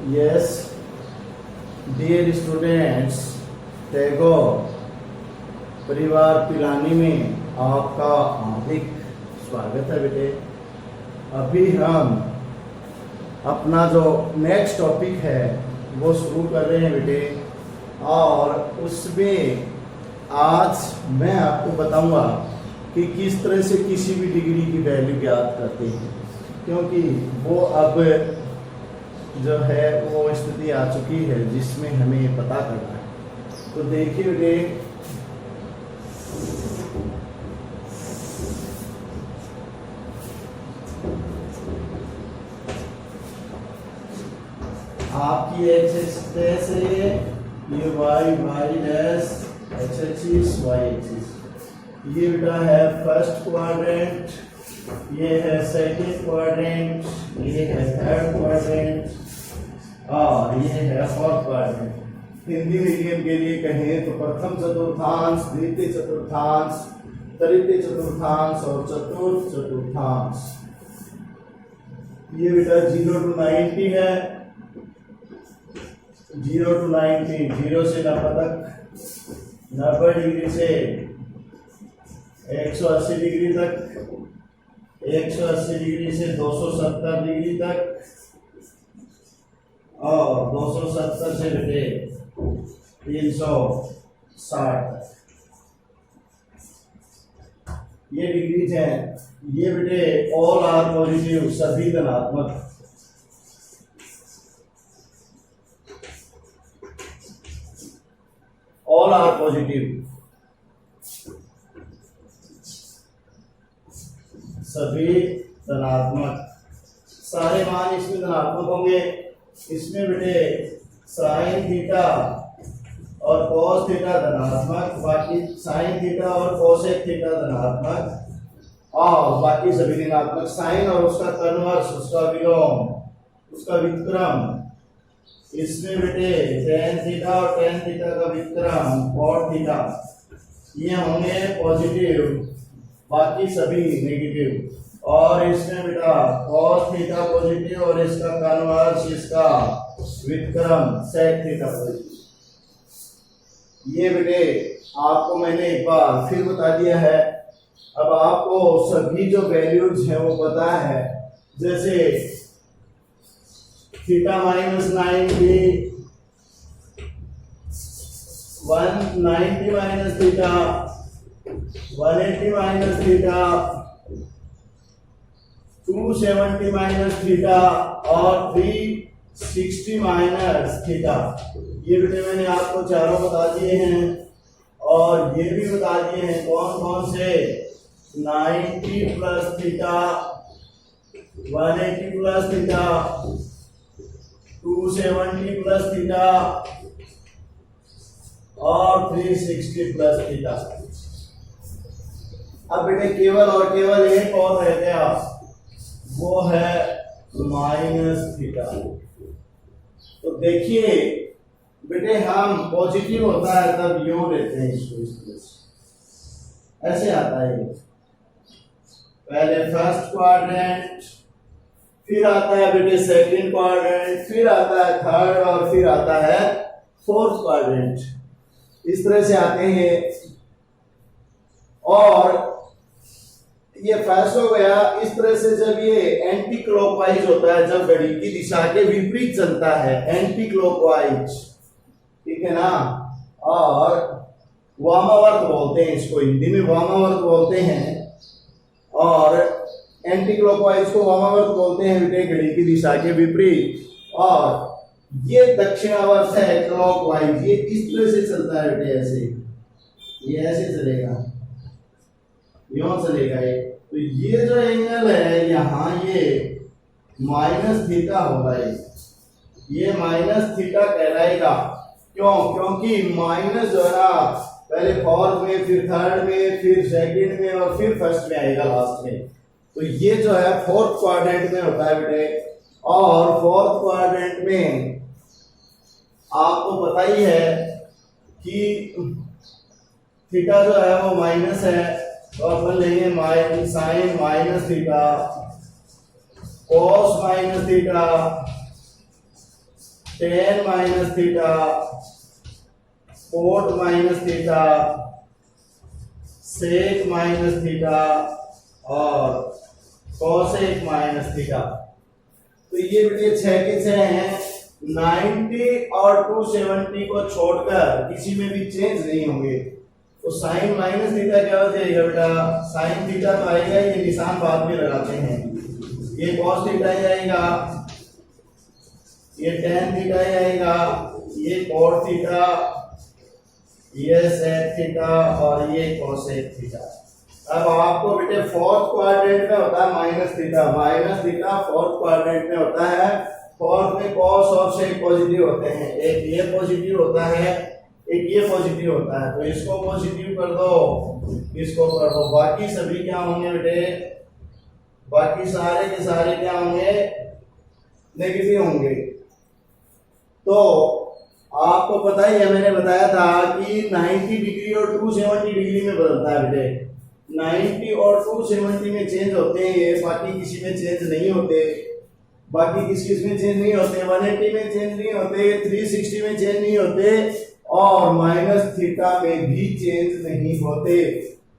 Yes dear students, Tagore परिवार पिलानी में आपका हार्दिक स्वागत है बेटे। अभी हम अपना जो नेक्स्ट टॉपिक है वो शुरू कर रहे हैं बेटे, और उसमें आज मैं आपको बताऊंगा कि किस तरह से किसी भी डिग्री की वैल्यू ज्ञात करते हैं, क्योंकि वो अब जो है वो स्थिति आ चुकी है जिसमें हमें पता करना है। तो देखिए बेटे, आपकी एक्स एक्सिस है ये Y dash, X axis Y axis, ये बेटा है फर्स्ट क्वाड्रेंट, ये है सेकंड क्वाड्रेंट, ये है थर्ड क्वाड्रेंट और ये है फोर्थ क्वाड्रेंट। हिंदी मीडियम के लिए कहें तो प्रथम चतुर्थांश, द्वितीय चतुर्थांश, तृतीय चतुर्थांश और चतुर्थ चतुर्थांश। ये बेटा 0 to 90 है, 0 to 90, 0 से 90 तक, 90 डिग्री से 180 डिग्री तक, 180 डिग्री से 270 डिग्री तक और 270 से बेटे 360 तक। ये डिग्रीज हैं। ये बेटे ऑल आर पॉजिटिव, सभी धनात्मक। ऑल आर पॉजिटिव, सभी धनात्मक। सारे मान इसमें धनात्मक होंगे। इसमें बेटे साइन थीटा और कॉस थीटा धनात्मक, बाकी साइन थीटा और कोसेक थीटा धनात्मक और बाकी सभी ऋणात्मक। साइन और उसका कन्वर्स, उसका विलोम, उसका व्युत्क्रम। इसमें बेटे टेन थीटा और टेन थीटा का व्युत्क्रम कॉट थीटा, ये होंगे पॉजिटिव, बाकी सभी नेगेटिव। और इसमें बेटा कॉस थीटा पॉजिटिव और इसका कन्वर्स, इसका व्युत्क्रम सेक थीटा पॉजिटिव। ये बेटे आपको मैंने एक बार फिर बता दिया है। अब आपको सभी जो वैल्यूज हैं वो पता है, जैसे theta minus 90, 190 minus theta, 180 minus theta, 270 minus theta और 360 माइनस थीटा। ये बेटे मैंने आपको चारों बता दिए हैं। और ये भी बता दिए हैं कौन कौन से, 90 plus theta, 180 plus theta, 270 plus theta और 360 प्लस थीटा। अब बेटे केवल और केवल एक और रह गया, वो है माइनस थीटा। तो देखिए बेटे, हम पॉजिटिव होता है तब यूं लेते हैं इसको, इस तरह से ऐसे आता है। पहले फर्स्ट क्वाड्रेंट, फिर आता है बेटे सेकंड क्वाड्रेंट, फिर आता है थर्ड और फिर आता है फोर्थ क्वाड्रेंट। इस तरह से आते हैं। और ये फर्स्ट हो गया। इस तरह से जब ये एंटी क्लॉकवाइज होता है, जब घड़ी की दिशा के विपरीत चलता है, एंटी क्लॉकवाइज, ठीक है ना। और वामावर्त बोलते हैं इसको, हिंदी में वामावर्त बोलते हैं। और एंटी क्लॉकवाइज को वामावर्त बोलते हैं बेटे, घड़ी की दिशा के विपरीत। और ये दक्षिणावर्त है क्लॉकवाइज, ये इस तरह से चलता है बेटे, ऐसे, ये ऐसे चलेगा, यूं चलेगा ये। तो ये जो एंगल है यहाँ, ये माइनस थीटा होगा, ये माइनस थीटा कहलाएगा। क्यों? क्योंकि माइनस जो है ना, पहले फोर्थ में, फिर थर्ड में, फिर सेकंड में और फिर फर्स्ट में आएगा लास्ट में। तो ये जो है फोर्थ क्वाड्रेंट में होता है बेटे। और फोर्थ क्वाड्रेंट में आपको पता ही है कि थीटा जो है वो माइनस है, तो अपन लेंगे minus sine minus theta, cos minus theta tan minus theta, cot minus theta, sec minus theta और कोसेक माइनस थीटा। तो ये बेटे 6 के 6 हैं। 90 और 270 को छोड़कर किसी में भी चेंज नहीं होंगे। तो साइन माइनस थीटा क्या हो जाएगा बेटा? साइन थीटा तो आएगा, ये निशान बाद में लगाते हैं। ये कॉस थीटा ही आएगा, ये टेन थीटा ही आएगा, ये कोट थीटा, ये सेक थीटा और ये कोसेक थीटा। अब आपको बेटे फोर्थ क्वाड्रेंट में होता है minus theta. Minus theta fourth quadrant में होता है। फोर्थ में कॉस और सेक पॉजिटिव होते हैं। एक ये पॉजिटिव होता है, एक ये पॉजिटिव होता है। तो इसको पॉजिटिव कर दो, इसको कर दो। बाकी सभी क्या होंगे बेटे? बाकी सारे के सारे क्या होंगे? नेगेटिव होंगे। तो आपको पता ही है, मैंने बताया था कि 90 डिग्री और 270 डिग्री में बदलता है बेटे। 90 और 270 में चेंज होते हैं ये, बाकी किसी में चेंज नहीं होते। बाकी किसी में चेंज नहीं होते, 180 में चेंज नहीं होते, 360 में चेंज नहीं होते और माइनस थीटा में भी चेंज नहीं होते।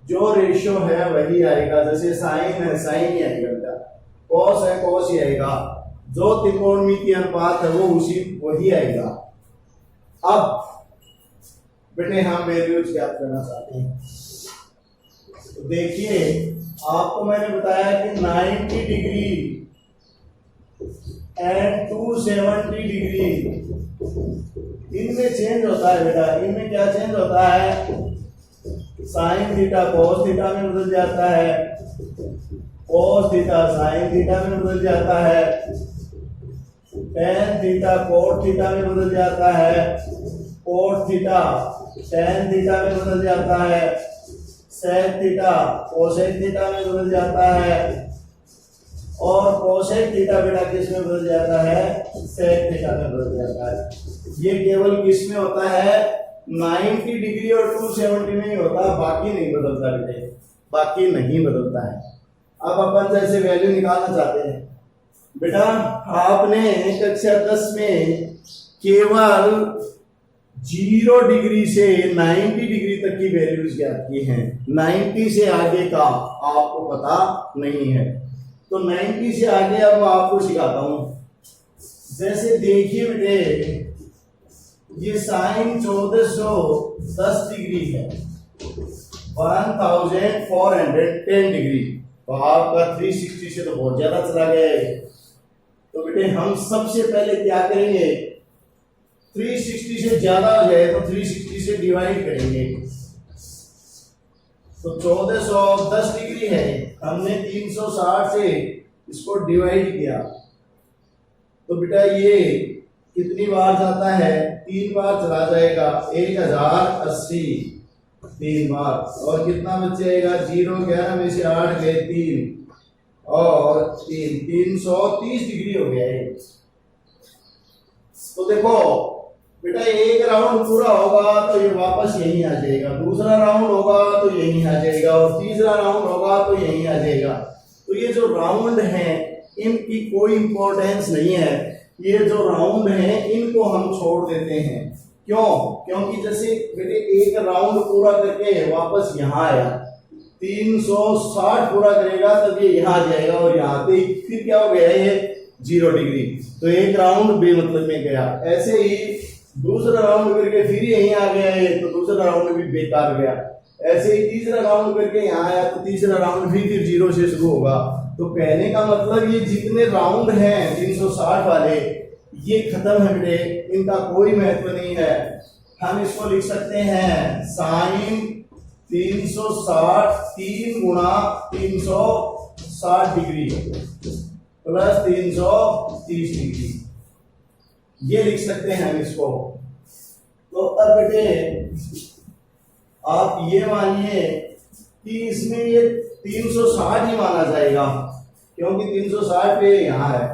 जो रेशियो है वही आएगा। जैसे साइन है, साइन ही आएगा बेटा। कॉस है, कॉस ही आएगा। जो त्रिकोणमितीय अनुपात है वो उसी वही आएगा। अब बेटे हम वैल्यूज ज्ञात करना चाहते हैं। तो देखिए, आपको मैंने बताया कि 90 डिग्री एंड 270 डिग्री इनमें चेंज होता है बेटा। इनमें क्या चेंज होता है? साइन थीटा कोस थीटा में बदल जाता है, कोस थीटा साइन थीटा में बदल जाता है, टेन थीटा कोट थीटा में बदल जाता है, कोट थीटा टेन थीटा में बदल जाता है, सेक थीटा कोसेक थीटा में बदल जाता है और कोसेक थीटा बेटा किस में बदल जाता है? सेक थीटा में बदल जाता है। ये केवल किस में होता है? 90 डिग्री और 270 में ही होता है, बाकी नहीं बदलता बेटे, बाकी नहीं बदलता है। अब अपन जैसे वैल्यू निकालना चाहते हैं बेटा, आपने कक्षा 10 में केवल 0 डिग्री से 90 डिग्री तक की वैल्यूज ज्ञात की हैं। 90 से आगे का आपको पता नहीं है। तो 90 से आगे अब आपको सिखाता हूं। जैसे देखिए बेटे, ये साइन 1410 डिग्री है, 1410 डिग्री। तो आपका 360 से तो बहुत ज्यादा चला गया है। तो बेटे हम सबसे पहले क्या करेंगे? 360 से ज्यादा हो जाए तो 360 से डिवाइड करेंगे। तो 1410 डिग्री है, हमने 360 से इसको डिवाइड किया। तो बेटा ये कितनी बार जाता है? 3 बार चला जाएगा। 1080 3 बार। और कितना बचेगा? 0 11 में से 8 गए 3 और 330 डिग्री हो गया है। तो देखो बेटा, एक राउंड पूरा होगा तो ये वापस यहीं आ जाएगा, दूसरा राउंड होगा तो यहीं आ जाएगा और तीसरा राउंड होगा तो यहीं आ जाएगा। तो ये जो राउंड हैं इनकी कोई इंपॉर्टेंस नहीं है। ये जो राउंड हैं इनको हम छोड़ देते हैं। क्यों? क्योंकि जैसे बेटे एक राउंड पूरा करके वापस यहाँ आया, 360 पूरा करेगा तब ये यहाँ आ जाएगा और यहाँ पे फिर क्या हो गया? ये 0 डिग्री। तो एक राउंड बेमतलब में गया। ऐसे ही दूसरा राउंड करके फिर यहीं आ गया है तो दूसरा राउंड भी बेकार गया। ऐसे ही तीसरा राउंड करके यहाँ आया तो तीसरा राउंड भी फिर 0 से शुरू होगा। तो कहने का मतलब ये जितने राउंड हैं 360 वाले, ये खत्म है बेटे, इनका कोई महत्व नहीं है। हम इसको लिख सकते हैं साइन 360 3 गुणा 360 डिग्री प्लस 330 डिग्री, ये लिख सकते हैं हम इसको। तो अब बेटे आप ये मानिए कि इसमें ये 360 ही माना जाएगा, क्योंकि 360 पे यहाँ है।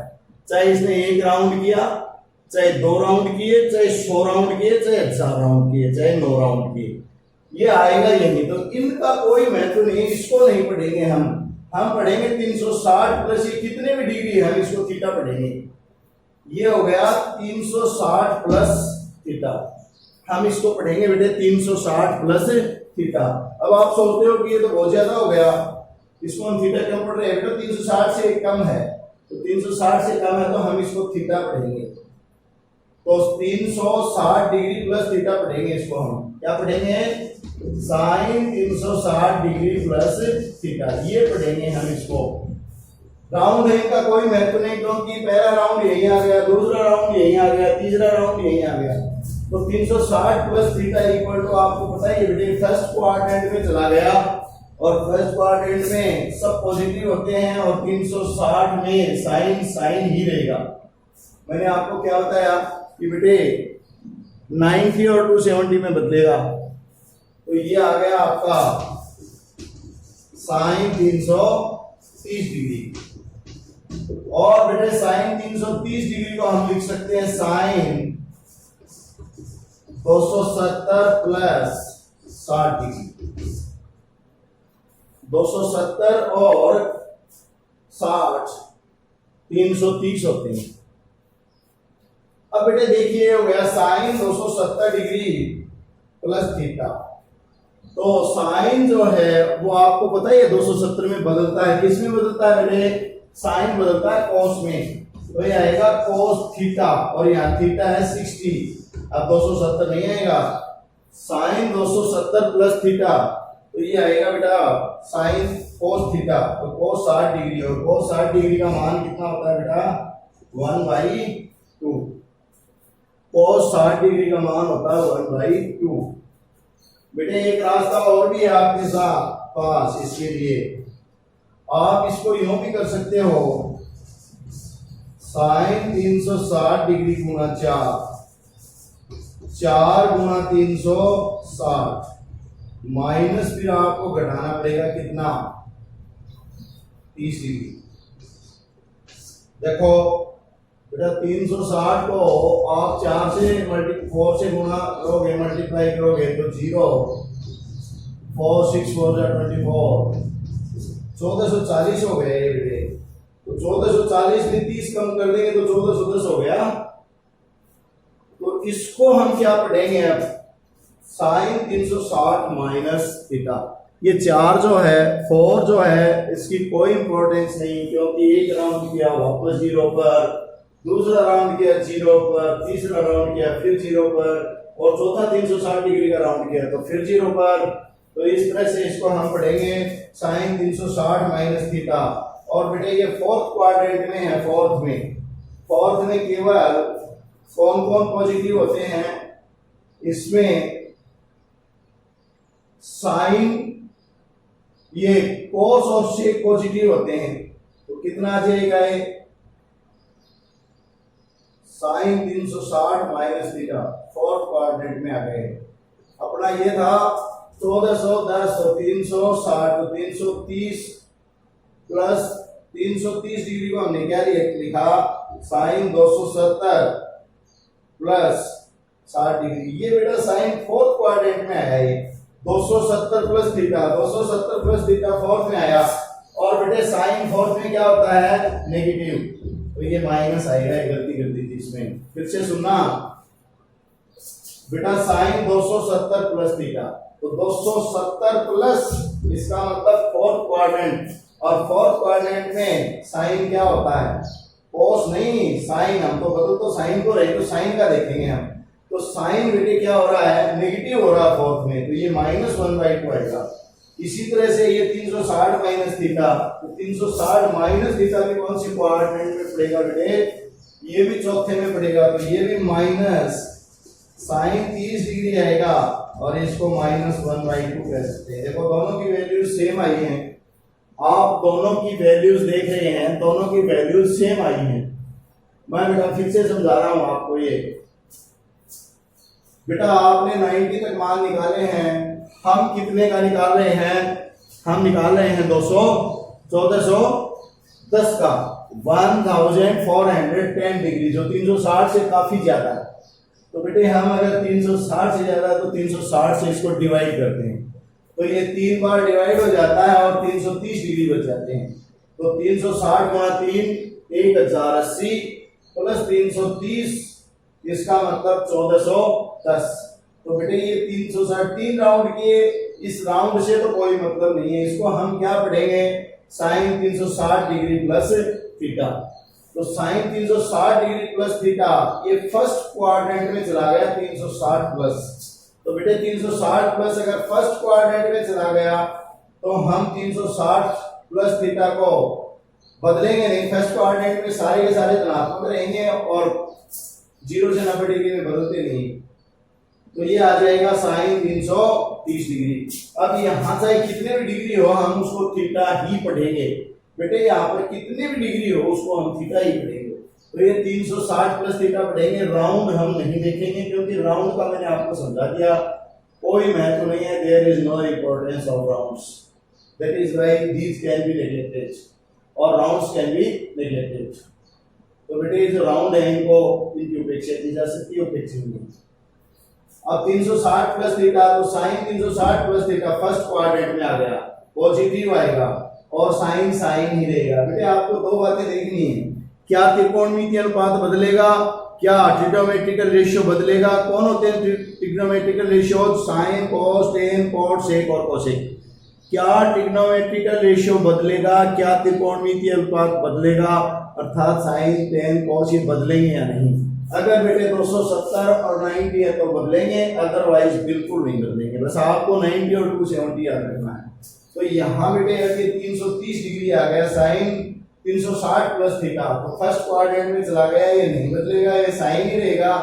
चाहे इसने 1 राउंड किया, चाहे 2 राउंड किए, चाहे 100 राउंड किए, चाहे 1000 राउंड किए, चाहे 9 राउंड किए, ये आएगा यही। तो इनका कोई महत्व नहीं, इसको नहीं पढ़ेंगे हम पढ़ेंगे 360 प्लस ये कितने भी डिग्री है, हम इसको थीटा पढ़ेंगे। ये हो गया 360 प्लस थीटा। हम इसको पढ़ेंगे बेटे 360 प्लस थीटा। अब आप सोचते हो कि ये तो बहुत ज्यादा हो गया, इसको हम थीटा क्यों पढ़ रहे हैं? बेटा 360 से कम है, तो 360 से कम है तो हम इसको थीटा पढ़ेंगे। तो 360 डिग्री प्लस थीटा पढ़ेंगे। इसको हम क्या पढ़ेंगे? साइन 360 डिग्री प्लस थीटा, ये पढ़ेंगे हम इसको। राउंड है का कोई महत्व नहीं, क्योंकि पहला राउंड यही आ गया, दूसरा राउंड यही आ गया, तीसरा राउंड यही आ गया। तो 360 प्लस थीटा इक्वल टू आपको पता है बेटे फर्स्ट क्वाड्रेंट में चला गया, और फर्स्ट क्वाड्रेंट में सब पॉजिटिव होते हैं, और 360 में साइन साइन ही रहेगा। मैंने आपको क्या बताया कि बेटे 90 और 270 में बदलेगा, तो ये आ गया आपका साइन 330 डिग्री। और बेटे साइन 330 डिग्री को हम लिख सकते हैं साइन 270 प्लस 60 डिग्री। 270 और 60 330 होते हैं। अब बेटे देखिए हो गया साइन 270 डिग्री प्लस थीटा। तो साइन जो है वो आपको पता है 270 में बदलता है, किस में बदलता है बेटे? साइन बदलता है कॉस में, तो ये आएगा कॉस थीटा, और यहाँ थीटा है 60। अब 270 नहीं आएगा, साइन 270 प्लस थीटा, तो ये आएगा बेटा साइन कॉस थीटा, तो कॉस 60 डिग्री, और कॉस 60 डिग्री का मान कितना होता है बेटा? 1/2। कॉस 60 डिग्री का मान होता है 1/2। बेटे एक रास्ता और भी है आपके साथ पास, इसके लिए आप इसको यूं भी कर सकते हो, साइन 360 डिग्री गुना 4 गुना 360 माइनस, फिर आपको घटाना पड़ेगा कितना? 30 डिग्री। देखो बेटा 360 को आप 4 से 4 से गुना करोगे, मल्टीप्लाई करोगे तो 0, 4 6 4 24, 1440 हो गया ये बेटे। तो 1440 में 30 कम कर देंगे तो 1410 हो गया। तो इसको हम क्या पढ़ेंगे अब? Sine 360 minus theta. ये 4 जो है 4 जो है इसकी कोई इंपॉर्टेंस नहीं, क्योंकि एक राउंड किया वापस 0 पर, दूसरा राउंड किया 0 पर, तीसरा राउंड किया फिर 0 पर, और चौथा 360 डिग्री का राउंड किया तो फिर 0 पर। तो इस तरह से इसको हम पढ़ेंगे साइन 360 माइनस थीटा। और बेटे ये फोर्थ क्वाड्रेंट में है, फोर्थ में केवल कौन कौन पॉजिटिव होते हैं? इसमें साइन, ये कोस और सेक पॉजिटिव होते हैं, तो कितना आ जाएगा ये? Sine 360 minus theta fourth quadrant में आ गए। अपना ये था 1410, तो 360, तो 330 प्लस 330 डिग्री को हमने क्या लिखा? Sine 270 plus 60 degree. ये बेटा साइन फोर्थ क्वाड्रेंट में आया, ये 270 plus theta, 270 plus theta fourth में आया। और बेटे साइन फोर्थ में क्या होता है? नेगेटिव, तो ये माइनस आएगा, गलती कर दी थी इसमें। फिर से सुनना बेटा, साइन 270 प्लस थीटा, तो 270 प्लस, इसका मतलब फोर्थ क्वाड्रेंट, और फोर्थ क्वाड्रेंट में साइन क्या होता है? कोस नहीं, साइन। हम तो बदल तो साइन को रहे, तो साइन का देखेंगे हम। तो साइन बेटे क्या हो रहा है? नेगेटिव हो रहा है फोर्थ में, तो ये -1/2 आएगा। इसी तरह से ये 360 माइनस थीटा, तो 360 माइनस थीटा भी कौन सी क्वाड्रेंट में पड़ेगा बेटे? ये भी चौथे में पड़ेगा, तो ये भी माइनस साइन 30 डिग्री आएगा, और इसको -1/2 कह सकते हैं। देखो दोनों की वैल्यूज सेम आई हैं, आप दोनों की वैल्यूज देख रहे हैं, दोनों की वैल्यूज सेम आई हैं। मैं बेटा फिर से समझा रहा हूं आपको। ये बेटा आपने 90 तक मान निकाले हैं, हम कितने का निकाल रहे हैं? हम निकाल रहे हैं 1410 का 1410 डिग्री, जो 360 से काफी ज्यादा है। तो बेटे हम अगर 360 से ज्यादा है तो 360 से इसको डिवाइड करते हैं, तो ये 3 बार डिवाइड हो जाता है और 330 डिग्री बच जाते हैं। तो 360 गुणा 3 1080, प्लस 330, इसका मतलब 1410। तो बेटे ये 360 3 राउंड किए, इस राउंड से तो कोई मतलब नहीं है, इसको हम क्या पढ़ेंगे, साइन 360 डिग्री प्लस थीटा। तो साइन 360 डिग्री प्लस थीटा ये फर्स्ट क्वाड्रेंट में चला गया 360 प्लस। तो बेटे 360 प्लस अगर फर्स्ट क्वाड्रेंट में चला गया तो हम 360 प्लस थीटा को बदलेंगे नहीं, फर्स्ट क्वाड्रेंट में सारे के सारे धनात्मक रहेंगे और 0 से 90 डिग्री में बदलते नहीं। तो ये आ जाएगा साइन 330 डिग्री। अब यहां चाहे कितने भी डिग्री हो हम उसको थीटा ही पढ़ेंगे। बेटे यहाँ पर कितने भी डिग्री हो उसको हम थीटा ही पढ़ेंगे। तो ये 360 प्लस थीटा पढ़ेंगे, राउंड हम नहीं देखेंगे क्योंकि राउंड का मैंने आपको समझा दिया, कोई महत्व नहीं है, there is no importance of rounds, that is why these can be neglected और राउंड्स कैन बी नेग्लेक्टेड। तो बेटे जो राउंड है इनको इनकी उपेक्षा की जा सकती है, उपेक्षा नहीं। अब 360 प्लस थीटा, तो sine 360 plus theta first quadrant में आ गया, पॉजिटिव आएगा और साइन साइन ही रहेगा। बेटे आपको दो बातें देखनी है, क्या त्रिकोणमितीय अनुपात बदलेगा, क्या ट्रिग्नोमेट्रिकल रेशियो बदलेगा। कौन होते हैं trigonometrical ratio, sine cos tan cot sec और कोसेक। क्या ट्रिग्नोमेट्रिकल रेशियो बदलेगा, क्या त्रिकोणमितीय अनुपात बदलेगा, अर्थात साइन टेन कॉस ये बदलेंगे या नहीं। अगर बेटे 270 और 90 है तो बदलेंगे, अदरवाइज बिल्कुल नहीं बदलेंगे। बस आपको 90 और 270 याद रखना है। तो यहाँ बेटे अगर 330 डिग्री आ गया, साइन 360 प्लस थीटा, तो फर्स्ट क्वाड्रेंट में चला गया, ये नहीं बदलेगा, ये साइन ही रहेगा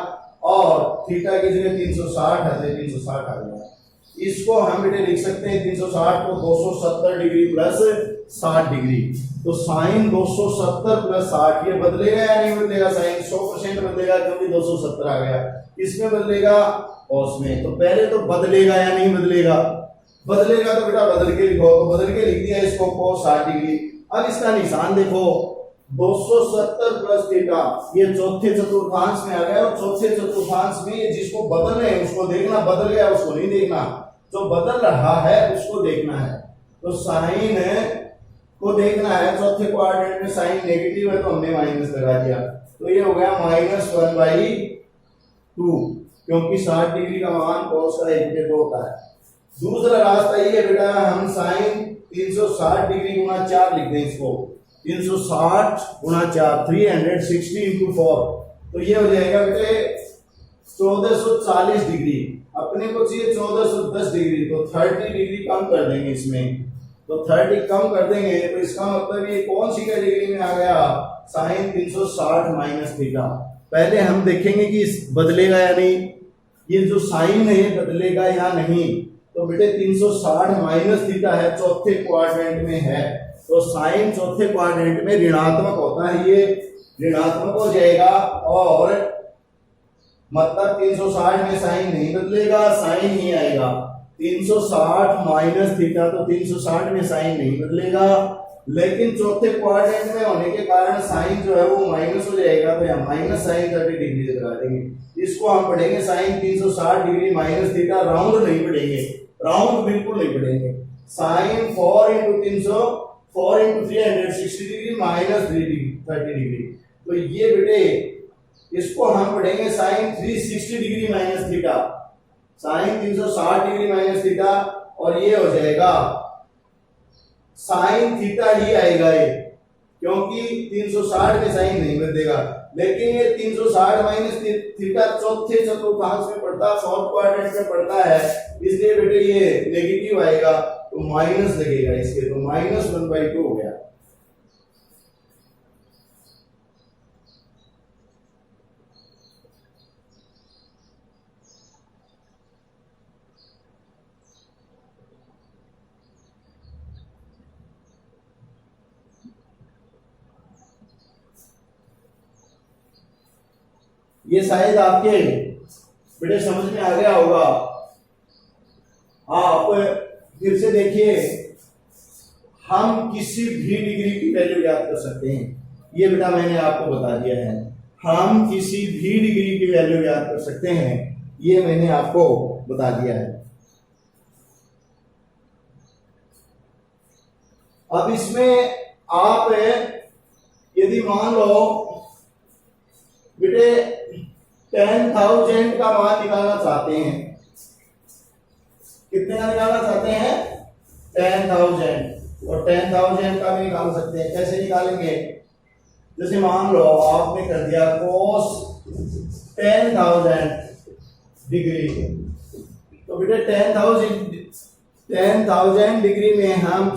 और थीटा की जगह 360 है, 360 आ गया। इसको हम बेटे लिख सकते हैं 360 को 270 डिग्री प्लस 60 डिग्री। तो साइन 270 प्लस 60 ये बदलेगा या नहीं बदलेगा, साइन 100% बदलेगा क्योंकि 270 आ गया। इसमें बदलेगा कॉस में, तो पहले तो बदलेगा या नहीं बदलेगा, बदलेगा तो बेटा बदल के लिखो, तो बदल के लिख दिया इसको cos 60 डिग्री। अब इसका निशान देखो, 270 प्लस थीटा ये चौथे चतुर्थांश में आ गया और चौथे चतुर्थांश में ये जिसको बदल रहे हैं उसको देखना, बदल गया उसको नहीं देखना, जो बदल रहा है उसको देखना है। तो साइन को देखना है, चौथे क्वाड्रेंट में साइन नेगेटिव है तो हमने माइनस लगा दिया, तो ये हो गया -1/2 क्योंकि 60 डिग्री का मान cos का 1/2 होता है। दूसरा रास्ता ये है बेटा, हम साइन 360 डिग्री गुना 4 लिख दें इसको, 360 गुना 4 360 इंटू 4, तो ये हो जाएगा बेटे 1440 डिग्री। अपने को चाहिए 1410 डिग्री, तो 30 डिग्री कम कर देंगे इसमें, तो 30 कम कर देंगे तो इसका मतलब ये कौन सी कैटेगरी में आ गया, साइन 360 माइनस थीटा। पहले हम देखेंगे कि बदलेगा या नहीं, ये जो साइन है ये बदलेगा या नहीं। तो बेटे 360 माइनस थीटा है, चौथे क्वाड्रेंट में है, तो साइन चौथे क्वाड्रेंट में ऋणात्मक होता है, ये ऋणात्मक हो जाएगा और मतलब 360 में साइन नहीं बदलेगा, साइन ही आएगा। 360 माइनस थीटा, तो 360 में साइन नहीं बदलेगा, लेकिन चौथे क्वाड्रेंट में होने के कारण साइन जो है वो माइनस हो जाएगा, तो यहाँ माइनस साइन 30 डिग्री लगा देंगे। इसको हम पढ़ेंगे sine 360 degree minus theta, round नहीं पढ़ेंगे, राउंड बिल्कुल नहीं पढ़ेंगे। Sine 4 into 360 degree minus 30 degree, तो ये बेटे इसको हम पढ़ेंगे sine 360 degree minus theta, sine 360 degree minus theta, और ये हो जाएगा साइन थीटा ही आएगा ये, क्योंकि 360 में साइन नहीं बदलेगा। लेकिन ये 360 माइनस थीटा चौथे चतुर्थांश में पड़ता है, फोर्थ क्वाड्रेंट में पड़ता है, इसलिए बेटे ये नेगेटिव आएगा, तो माइनस लगेगा इसके, तो -1/2 हो गया। ये शायद आपके बेटे समझ में आ गया होगा। आप फिर से देखिए, हम किसी भी डिग्री की वैल्यू याद कर सकते हैं, ये बेटा मैंने आपको बता दिया है, हम किसी भी डिग्री की वैल्यू याद कर सकते हैं, ये मैंने आपको बता दिया है। अब इसमें आप यदि मान लो बेटे 10,000 का मान निकालना चाहते हैं, कितने का निकालना चाहते हैं 10,000, और 10,000 का भी निकाल सकते हैं। कैसे निकालेंगे, जैसे मान लो आपने कर दिया cos 10,000 डिग्री, तो बेटे 10,000 डिग्री में हम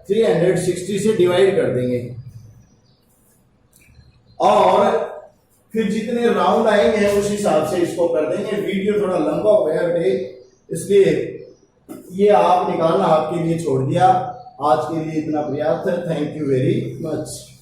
360 से डिवाइड कर देंगे, और फिर जितने राउंड आएंगे उस हिसाब से इसको कर देंगे। वीडियो थोड़ा लंबा हो गया बेटे, इसलिए ये आप निकालना आपके लिए छोड़ दिया। आज के लिए इतना पर्याप्त है। Thank you very much.